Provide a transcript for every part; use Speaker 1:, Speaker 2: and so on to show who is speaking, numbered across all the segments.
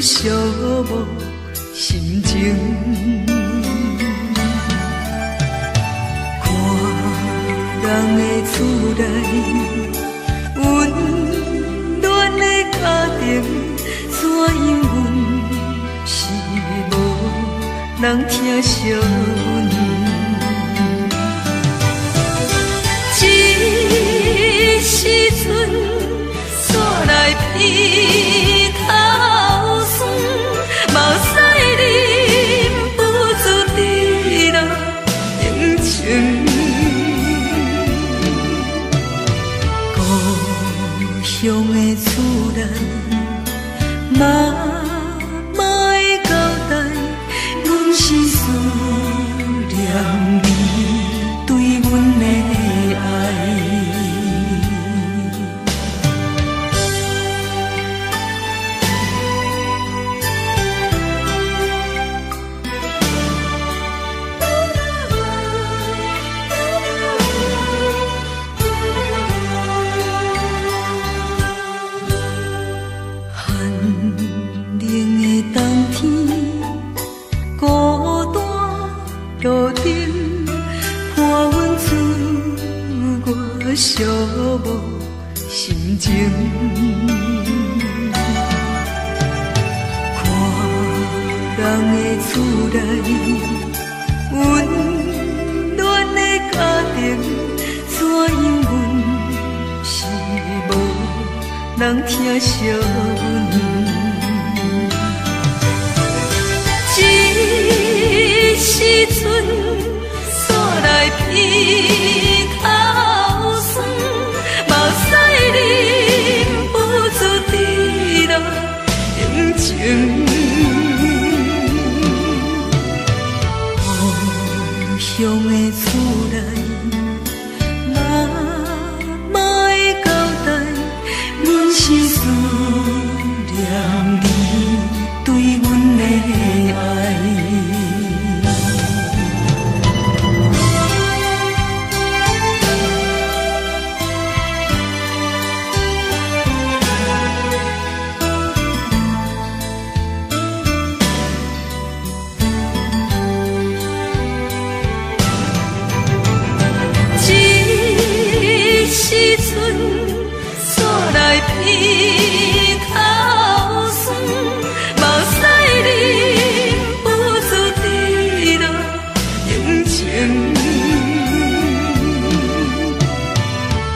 Speaker 1: 寂寞心情。看人的厝内温暖的家庭，怎样阮是无人疼惜阮？这时阵煞来披头酸，嘛使忍不住滴落情情。故乡的厝内，嘛会交代，阮是思念你对阮的爱。路灯伴阮出我寂寞心情，看人的厝内温暖的家庭，怎样阮是无人疼惜阮？这时阵煞来披头酸，嘛使忍不住滴落情情。故乡的厝内，嘛会交代，阮是思念你对阮的爱。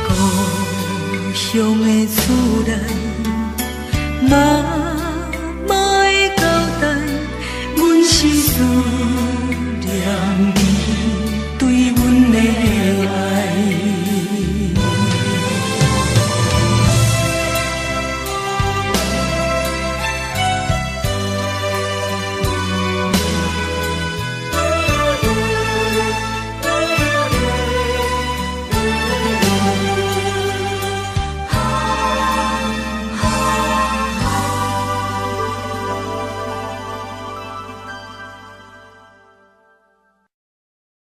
Speaker 1: 故乡的厝内，嘛